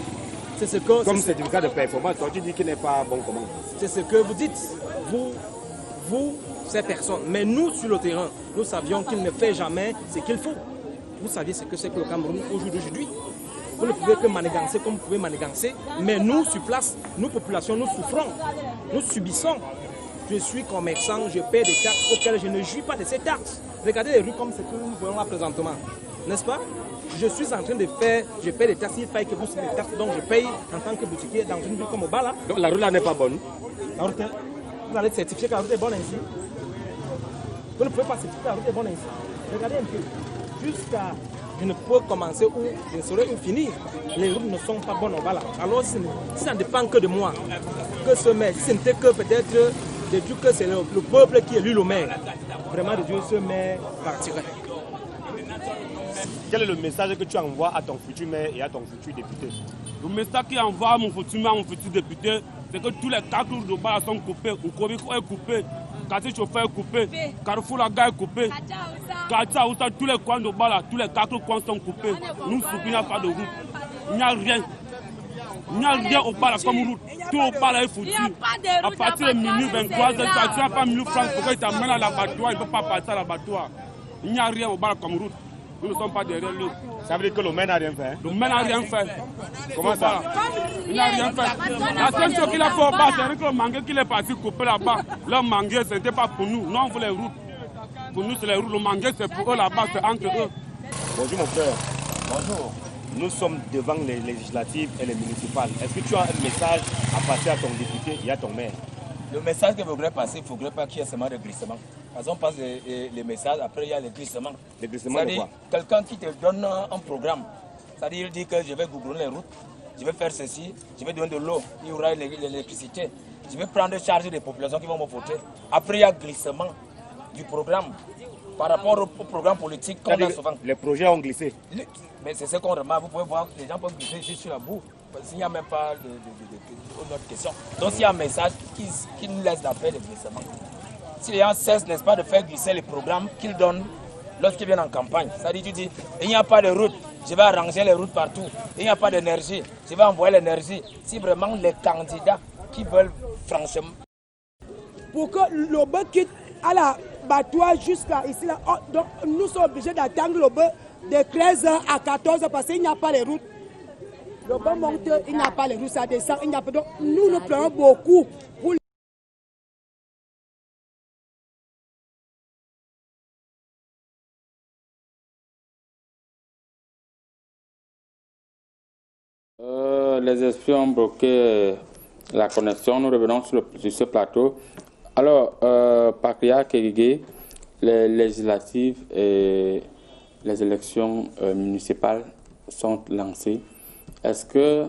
C'est ce que, comme certificat de performance. Toi, tu dis qu'il n'est pas bon comment? C'est ce que vous dites, vous, ces personnes. Mais nous, sur le terrain, nous savions qu'il ne fait jamais ce qu'il faut. Vous saviez ce que c'est que le Cameroun aujourd'hui. Vous ne pouvez que manigancer comme vous pouvez manigancer. Mais nous, sur place, nous, population, nous souffrons. Nous subissons. Je suis commerçant, je paie des taxes auxquelles je ne jouis pas de ces taxes. Regardez les rues comme ce que nous voyons là présentement. N'est-ce pas? Je suis en train de faire, je paie des taxes, il faille que vous soyez des taxes, donc je paye en tant que boutiquier dans une ville comme Obala. Donc la rue là n'est pas bonne. La route, vous allez certifier que la route est bonne ainsi. Vous ne pouvez pas certifier que la route est bonne ainsi. Regardez un peu. Jusqu'à, je ne peux commencer où je ne saurais où finir. Les routes ne sont pas bonnes au Obala. Alors si ça ne dépend que de moi, que ce maire, si ce n'était que peut-être de Dieu que c'est le peuple qui élit le maire, vraiment de Dieu, ce maire partirait. Quel est le message que tu envoies à ton futur maire et à ton futur député? Le message qu'il envoie à mon futur maire, à mon futur député, c'est que tous les carrefours de Bala sont coupés. Oukobiko est coupé, quartier chauffeur est coupé, Carrefour la gare est coupé, quartier Aoussa, tous les coins de Bala, tous les quatre coins sont coupés. Nous, il n'y a pas de route. Il n'y a rien. Il n'y a rien au Bala comme route. Tout au Bala est foutu. À partir de minuit 23h, tu n'as pas 1000 francs pour qu'il t'amène à l'abattoir. Il ne peut pas partir à l'abattoir. Il n'y a rien au Bala comme route. Nous ne sommes pas derrière lui. Ça veut dire que le maire n'a rien fait? Le maire n'a rien fait. Comment ça? Il n'a rien fait. La seule chose qu'il a fait au bas, c'est que le manguier qu'il est parti couper là-bas. Le manguier, ce n'était pas pour nous. Nous, on veut les routes. Pour nous, c'est les routes. Le manguier, c'est pour eux là-bas, c'est entre eux. Bonjour mon frère. Bonjour. Nous sommes devant les législatives et les municipales. Est-ce que tu as un message à passer à ton député et à ton maire? Le message que je voudrais passer, il ne faudrait pas qu'il y ait seulement de glissement. Parce qu'on passe les messages, après il y a les glissements. Les glissements de quoi? Quelqu'un qui te donne un programme, c'est-à-dire il dit que je vais goudronner les routes, je vais faire ceci, je vais donner de l'eau, il y aura l'électricité, je vais prendre charge des populations qui vont me voter. Après il y a glissement du programme par rapport au programme politique qu'on a souvent. Les projets ont glissé. Mais c'est ce qu'on remarque, vous pouvez voir, les gens peuvent glisser juste sur la boue. S'il n'y a même pas d'autres questions. Donc s'il y a un message qui nous laisse d'appel les glissements. Si les gens cessent, n'est-ce pas, de faire glisser les programmes qu'ils donnent lorsqu'ils viennent en campagne. C'est-à-dire, tu dis, il n'y a pas de route, je vais arranger les routes partout. Il n'y a pas d'énergie, je vais envoyer l'énergie. Si vraiment les candidats qui veulent franchement... Pour que le bœuf quitte à la battoir jusqu'à ici, là, donc nous sommes obligés d'attendre le bœuf de 13h à 14h parce qu'il n'y a pas les routes. Le bœuf monte, il n'y a pas les routes, ça descend, il n'y a pas... Donc nous prenons beaucoup pour... Les esprits ont bloqué la connexion. Nous revenons sur ce plateau. Alors, Pakria Kérigué, les législatives et les élections municipales sont lancées. Est-ce que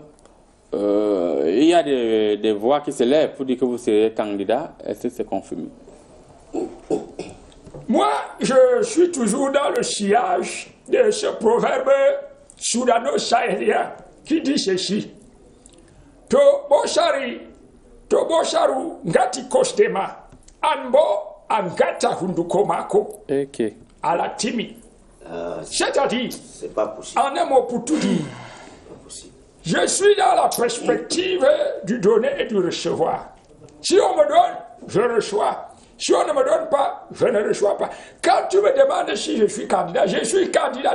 il y a des voix qui se lèvent pour dire que vous serez candidat? Est-ce que c'est confirmé? Moi, je suis toujours dans le sillage de ce proverbe soudano-sahélien qui dit ceci. To bosharu ngati kostema anbo angata hundukomako à la timi. C'est-à-dire, en un mot pour tout dire, je suis dans la perspective du donner et du recevoir. Si on me donne, je reçois. Si on ne me donne pas, je ne reçois pas. Quand tu me demandes si je suis candidat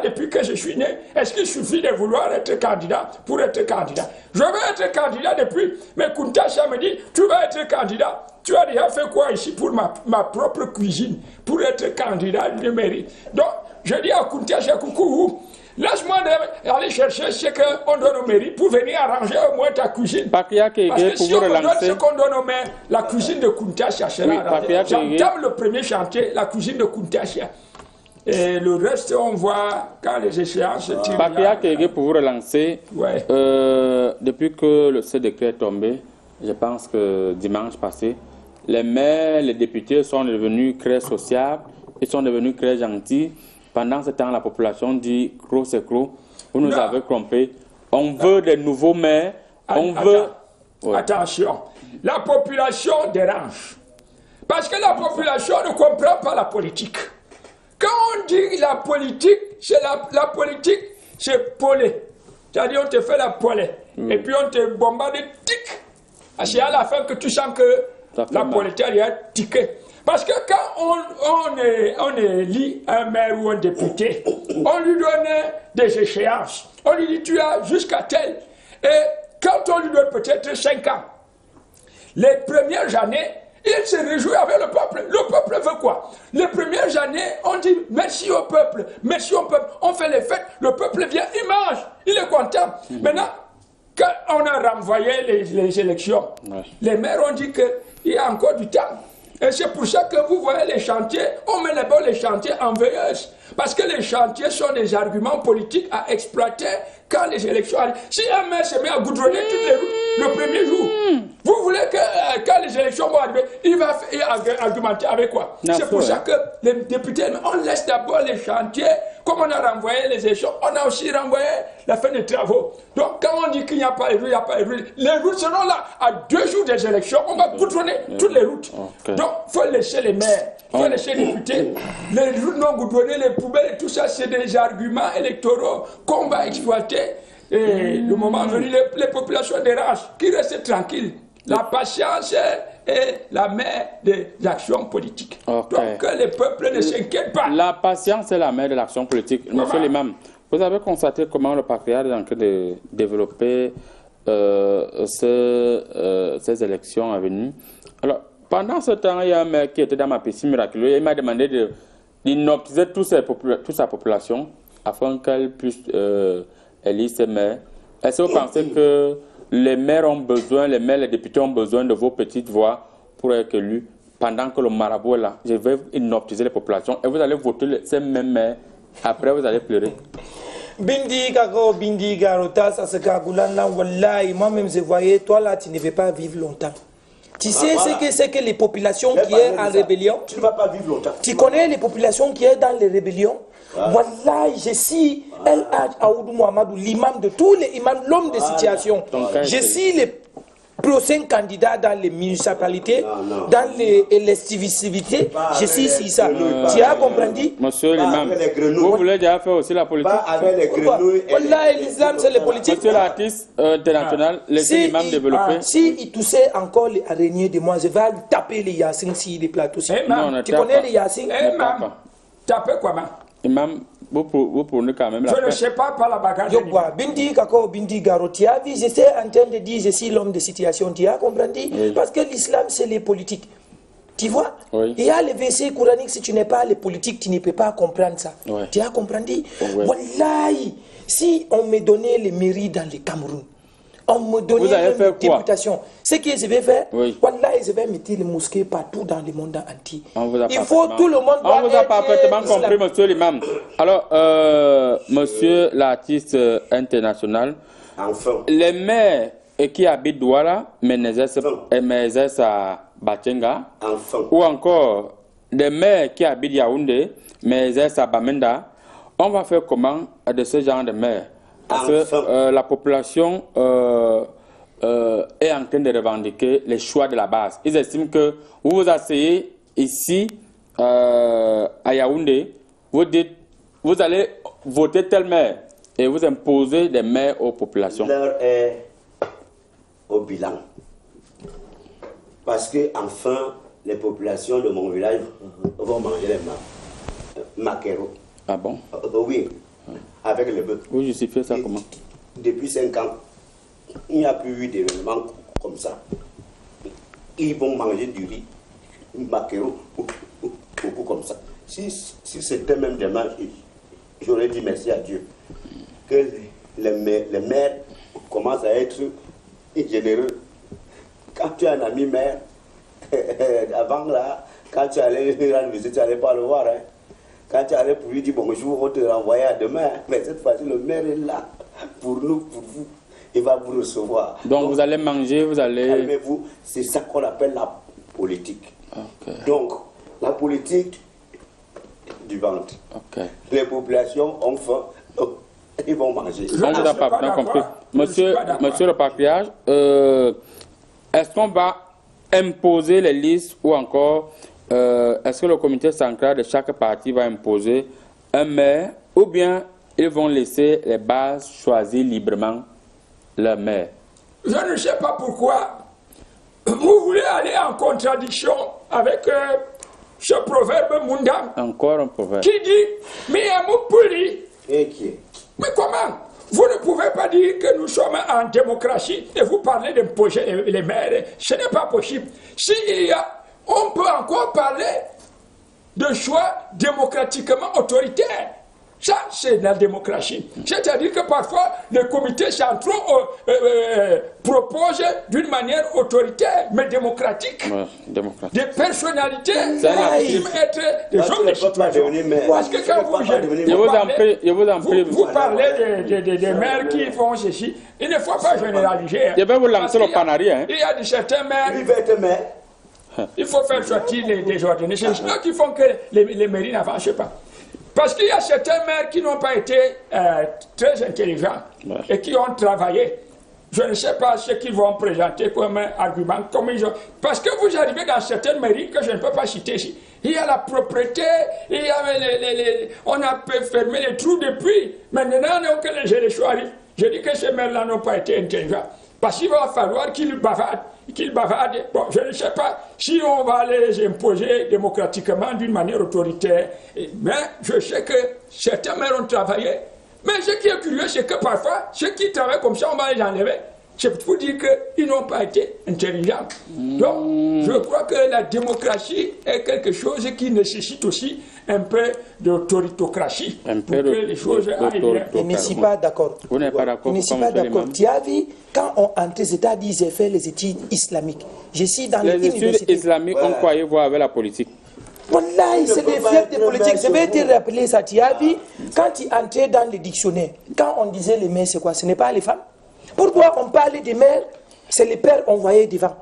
depuis que je suis né. Est-ce qu'il suffit de vouloir être candidat pour être candidat? Je veux être candidat depuis, mais Kuntasha me dit, tu vas être candidat. Tu as déjà fait quoi ici pour ma propre cuisine, pour être candidat de mairie? Donc, je dis à Kuntasha, coucou, laisse-moi aller chercher ce qu'on donne aux mairies pour venir arranger au moins ta cuisine. Parce que si on me donne ce qu'on donne aux maires, la cuisine de Kuntasha sera arrangée. J'entame le premier chantier, la cuisine de Kuntasha. Et le reste, on voit quand les échéances se tirent. Pakria Kérigué, pour vous relancer, depuis que ce décret est tombé, je pense que dimanche passé, les maires, les députés sont devenus très sociables, ils sont devenus très gentils. Pendant ce temps, la population dit « Gros, c'est gros, vous nous avez trompés, on veut des nouveaux maires, on veut... » Attention, la population dérange. Parce que la population ne comprend pas la politique. Quand on dit la politique, c'est la politique, c'est polé. C'est-à-dire on te fait la polée, et puis on te bombarde de tic. C'est à la fin que tu sens que la politique est tiquée. Parce que quand on élit un maire ou un député, on lui donne des échéances. On lui dit tu as jusqu'à tel. Et quand on lui donne peut-être 5 ans, les premières années, il se réjouit avec le peuple. Le peuple veut quoi? Les premières années, on dit merci au peuple, merci au peuple. On fait les fêtes, le peuple vient, il mange, il est content. Maintenant, quand on a renvoyé les élections, les maires ont dit qu'il y a encore du temps. Et c'est pour ça que vous voyez les chantiers, on met d'abord les chantiers en veilleuse. Parce que les chantiers sont des arguments politiques à exploiter quand les élections arrivent. Si un maire se met à goudronner toutes les routes, le premier jour. Vous voulez que quand les élections vont arriver, il va argumenter avec quoi? C'est pour ça que les députés, on laisse d'abord les chantiers. Comme on a renvoyé les élections, on a aussi renvoyé la fin des travaux. Donc quand on dit qu'il n'y a pas les routes, il n'y a pas les routes. Les routes seront là à 2 jours des élections. On va goudronner toutes les routes. Donc il faut laisser les maires, il faut laisser les députés. Les routes non goudronnées, les poubelles et tout ça, c'est des arguments électoraux qu'on va exploiter. Et le moment venu, les populations dérangent, qui restent tranquilles. La patience est la mère des actions politiques. Donc que les peuples ne s'inquiètent pas. La patience est la mère de l'action politique. Monsieur l'imam, vous avez constaté comment le patriarche est en train de développer ces élections à venir. Alors, pendant ce temps, il y a un mec qui était dans ma piscine miraculeuse et il m'a demandé d'inoptiser toute sa population afin qu'elle puisse élire ses maires. Est-ce que vous pensez que les maires ont besoin, les députés ont besoin de vos petites voix pour être élus pendant que le marabout est là? Je vais inoptiser les populations et vous allez voter ces mêmes maires. Après, vous allez pleurer. Bindi kako bindi garota ça se kagulana wallahi moi-même je voyais toi là tu ne veux pas vivre longtemps. Tu sais ce que c'est que les populations qui sont en rébellion? Tu ne vas pas vivre longtemps. Tu connais les populations qui sont dans les rébellions? Wallahi, je suis El Hadj Aoudou Mohamedou, l'imam de tous les imams, l'homme de situation. Je suis le prochain candidat dans les municipalités, dans les civilités. Je suis ici ça. Tu as compris? Monsieur l'imam, vous voulez déjà faire aussi la politique? Pas avec les grenouilles. Wallahi, l'islam c'est la politique. Monsieur l'artiste international, laissez l'imam développer. Si il toussait encore les araignées de moi, je vais taper les yassines sur les plateaux. Tu connais les yassines? Taper comment? Imam, vous prenez quand même la Je ne sais pas la bagarre. Je vois. Bindi kako bindi garo. Tu as vu, j'étais en train de dire je suis l'homme de situation. Tu as compris? Parce que l'islam c'est les politiques. Tu vois? Il y a les versets coraniques, si tu n'es pas les politiques, tu ne peux pas comprendre ça. Tu as compris? Wallahi, si on me donnait les mairies dans le Cameroun, on me donnait une députation. Ce que je vais faire, wallahi, je vais mettre les mosquées partout dans le monde entier. Il faut tout le monde. On vous a parfaitement compris, monsieur l'imam. Alors, monsieur l'artiste international, les maires qui habitent Douala, mais exercent à Batchenga, ou encore des maires qui habitent Yaoundé, mais exercent à Bamenda, on va faire comment de ce genre de maires? Parce que la population est en train de revendiquer les choix de la base. Ils estiment que vous vous asseyez ici à Yaoundé, vous dites, vous allez voter tel maire et vous imposez des maires aux populations. L'heure est au bilan. Parce que enfin, les populations de mon village vont manger les maquereaux. Ah bon? Oui. Avec le bœuf. Vous justifiez ça comment? Depuis 5 ans, il n'y a plus eu d'événements comme ça. Ils vont manger du riz, maquereau, beaucoup comme ça. Si c'était même demain, j'aurais dit merci à Dieu. Que les maires commencent à être généreux. Quand tu as un ami maire, avant là, quand tu allais rendre visite, tu n'allais pas le voir. Hein. Quand tu allais pour lui dire bonjour, on te renvoie à demain. Mais cette fois-ci, le maire est là pour nous, pour vous. Il va vous recevoir. Donc vous allez manger, vous allez... Calmez-vous, c'est ça qu'on appelle la politique. Donc, la politique du ventre. Les populations ont faim, ils vont manger. On vous a pas bien compris. Monsieur le patriarche, est-ce qu'on va imposer les listes ou encore... est-ce que le comité central de chaque parti va imposer un maire ou bien ils vont laisser les bases choisir librement leur maire? Je ne sais pas pourquoi vous voulez aller en contradiction avec ce proverbe Mundam. Encore un proverbe. Qui dit Miyamoupuri. Mais comment? Vous ne pouvez pas dire que nous sommes en démocratie et vous parlez d'imposer les maires. Ce n'est pas possible. On peut encore parler de choix démocratiquement autoritaires. Ça, c'est la démocratie. C'est-à-dire que parfois, les comités centraux proposent d'une manière autoritaire, mais démocratique, des personnalités qui estiment être des hommes de situation. Parce que quand vous parlez des maires qui font ceci, il ne faut pas généraliser. Je vais vous lancer le panarie. Il y a de certains maires. Il faut faire sortir les ordonnances. C'est eux qui font que les mairies n'avancent pas. Parce qu'il y a certains maires qui n'ont pas été très intelligents et qui ont travaillé. Je ne sais pas ce qu'ils vont présenter comme argument. Parce que vous arrivez dans certaines mairies que je ne peux pas citer ici. Il y a la propriété, il y a on a fermé les trous depuis. Maintenant, que les élections arrivent. Je dis que ces maires-là n'ont pas été intelligents. Parce qu'il va falloir qu'ils bavardent. Bon, je ne sais pas si on va les imposer démocratiquement d'une manière autoritaire. Mais je sais que certains maires ont travaillé. Mais ce qui est curieux, c'est que parfois, ceux qui travaillent comme ça, on va les enlever. C'est pour dire qu'ils n'ont pas été intelligents. Donc, je crois que la démocratie est quelque chose qui nécessite aussi un peu d'autoritocratie. Je ne suis pas d'accord. Vous n'êtes pas d'accord? Je ne suis pas d'accord. Tu as vu, quand on entre, c'est-à-dire j'ai fait les études islamiques. Je suis dans les études islamiques, on croyait voir avec la politique. Voilà, c'est des fiers de politique. Je vais te rappeler ça. Tu as vu, quand tu entrais dans le dictionnaire, quand on disait les mères, c'est quoi? Ce n'est pas les femmes. Pourquoi on parlait des mères? C'est les pères envoyés devant.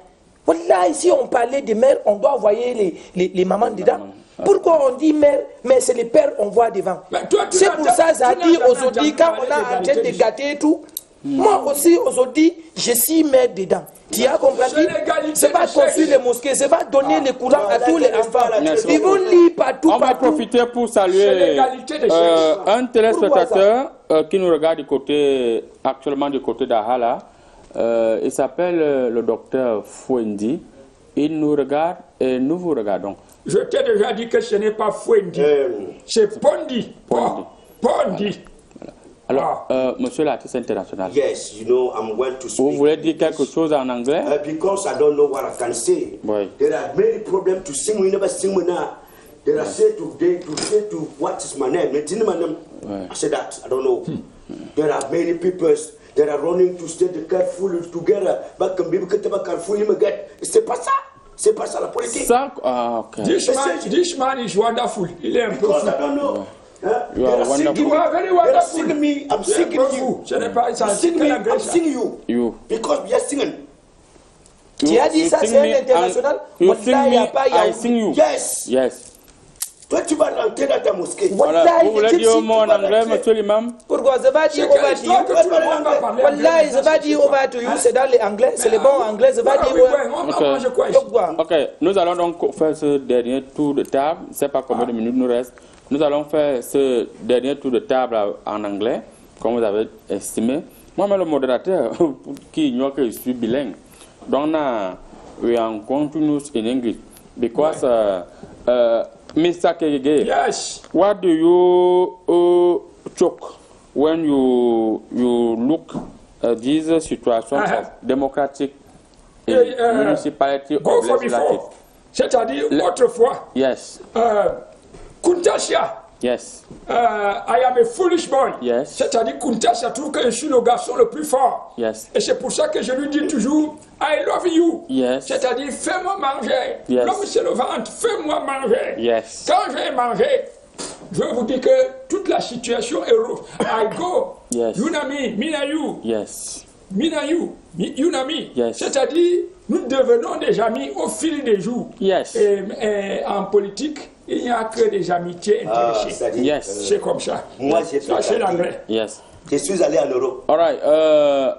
Voilà, ici on parlait des mères, on doit envoyer les mamans dedans. Pourquoi on dit mère, mais c'est les pères on voit devant? C'est pour ça, Zadi, aujourd'hui, quand on a en train de gâter et tout, moi aussi, aujourd'hui, je suis mère dedans. Tu as compris? C'est pas construire les mosquées, c'est pas donner le courant à tous les enfants. Ils vont lire partout. On va profiter pour saluer un téléspectateur qui nous regarde actuellement du côté d'Ahala. Il s'appelle le docteur Fouendi. Il nous regarde et nous vous regardons. Je t'ai déjà dit que ce n'est pas Fouendi, c'est Pondi. Pondi. Alors, monsieur l'artiste international, yes, you know, I'm going to speak. Vous voulez dire quelque chose en anglais? Because I don't know what I can say. Oui. There are many problems to sing. We never sing now. There are say to what is my name? I said that I don't know. There are many people that are running to stay careful together. But c'est pas ça. C'est pas ça la politique. Ça, okay. This man is wonderful. Il est un peu fou. I don't know. You are wonderful. You are very wonderful. I'm singing you. I'm singing you. Because we are singing. Tu as dit ça, c'est un international. You sing me, I sing you. Yes. Yes. Toi, tu vas rentrer dans ta mosquée. Voilà. Vous voulez dire au mot en anglais, monsieur l'imam? Pourquoi? Je vais dire over to you. Wallahi, je vais dire over to you. C'est dans l'anglais, c'est le bon anglais. Je vais dire Ok, nous allons donc faire ce dernier tour de table. Je ne sais pas combien de minutes nous reste. Nous allons faire ce dernier tour de table en anglais, comme vous avez estimé. Moi-même, le modérateur, qui ignore que je suis bilingue. Donc, we are continuous in English. Because, Mr. Kegege, yes. What do you choke when you look at these situations of democratic municipality of legislative? C'est-à-dire, autrefois, yes. Kuntasha. Yes. I am a foolish boy. Yes. C'est-à-dire, Kuntasha trouve que je suis le garçon le plus fort. Yes. Et c'est pour ça que je lui dis toujours, I love you. Yes. C'est-à-dire, fais-moi manger. Yes. L'homme, c'est le ventre, fais-moi manger. Yes. Quand j'ai mangé, je vous dis que toute la situation est rouge. I go. Yes. Yunami, Minayu. Yes. Minayu, Yunami. Yes. C'est-à-dire, nous devenons des amis au fil des jours. Yes. Et en politique, il n'y a que des amitiés intéressées. Yes. C'est comme ça. Moi, j'ai ça, c'est l'anglais. Yes. Je suis allé en Europe. All right,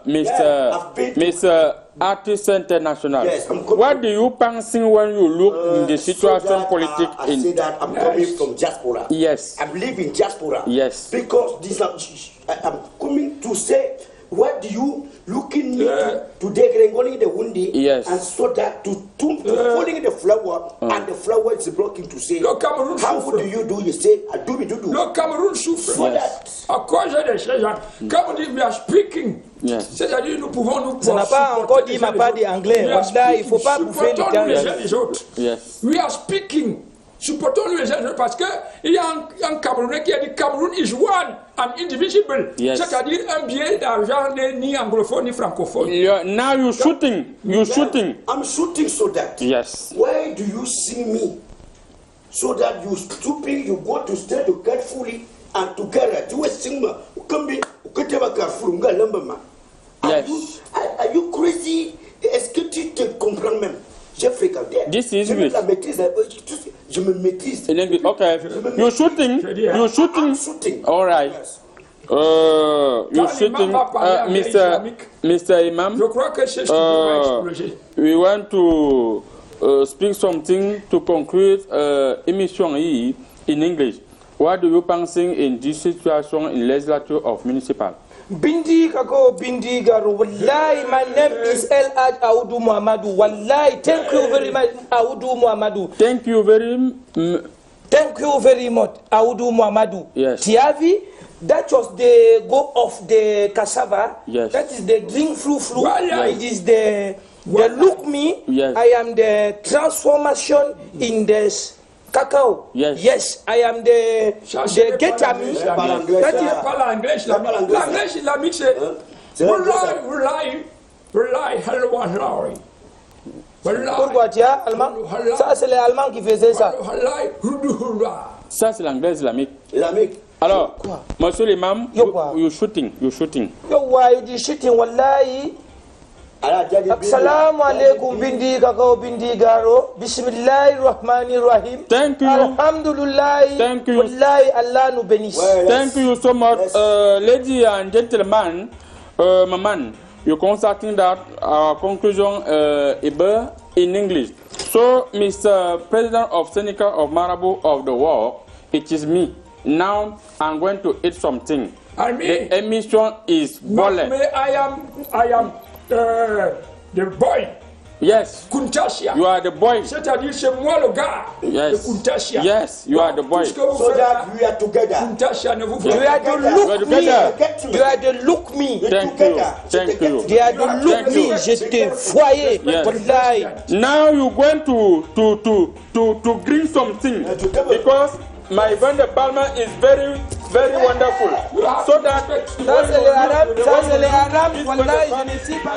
Mr. Artist International. Yes, what do you think when you look in the situation politic I say that I'm coming from diaspora. Yes. I live in diaspora. Yes. Because this, I'm coming to say, what do you looking to degrengolling the wundi? Yes. And so that to falling the flower and the flower is blocking to say. How do you do? You say, I do. Le Cameroun souffre. Yes. À cause de ces gens. Comme on dit, we are speaking. Yes. C'est-à-dire, nous pouvons nous. Ça n'a pas encore dit ma part d'anglais. Il ne faut pas bouffer le temps les uns les autres. Yes. We are speaking. Supportons les gens parce qu'il y a un Camerounais qui a dit Cameroun is one and indivisible. Yes. C'est-à-dire un billet d'argent ni anglophone ni francophone. Now you're shooting. You're shooting. I'm shooting so that. Yes. Why do you see me? So that you stupid, you go to stay to get fully and together. You will sing me. Yes. Are you crazy? Est-ce que tu te comprends même? J'ai fréquenté. This is je English. la maîtrise. Je me maîtrise. In English. Okay. You're shooting. You're shooting. I'm shooting. All right. Yes. You're shooting. Mr. Imam. Je crois que c'est ce qui va exploser. We want to speak something to conclude émission in English. What do you think in this situation in legislature of municipal? Bindi kako bindi garo. Wallahi, my name is El Aj Aoudou Muhammadu. Wallahi, thank you very much, Aoudou Muhammadu. Thank you very much, Aoudou Muhammadu. Yes. Tiavi, that was the go of the cassava. Yes. That is the drink flu. Yes. It is the look me. Yes. I am the transformation in this cacao. Yes. Yes, I am the getami. That is pas l'anglais. L'anglais islamique c'est Wallahi, Pourquoi tu as allemand? Ça c'est les Allemands qui faisaient ça. Ça c'est l'anglais islamique. Islamique. Alors, monsieur l'imam, you're shooting. Yo, why you shooting? Wallahi. Assalamu alaikum bindi kakao bindi garo. Bismillahirrahmanirrahim. Thank you. Alhamdulillah. Thank you. Wallahi, Allah nous bénisse. Thank you so much, ladies and gentlemen. Maman, you're constating that our conclusion is in English. So, Mr. President of Seneca of Marabout of the world, it is me. Now I'm going to eat something. The emission is boiling. I am the boy. Yes. Kuntasia. You are the boy. C'est-à-dire c'est moi le gars. Yes. De Kuntasia. Yes, you are the boy. So that we are together. Kuntasia ne vous You are the look me. You are the look me. Thank you. Thank you. You are the look me. Je te voyais. Wallahi. Now you're going to drink something because my Van de Palma is very wonderful. So that Ça c'est les Arabes. Wallahi, je ne sais pas.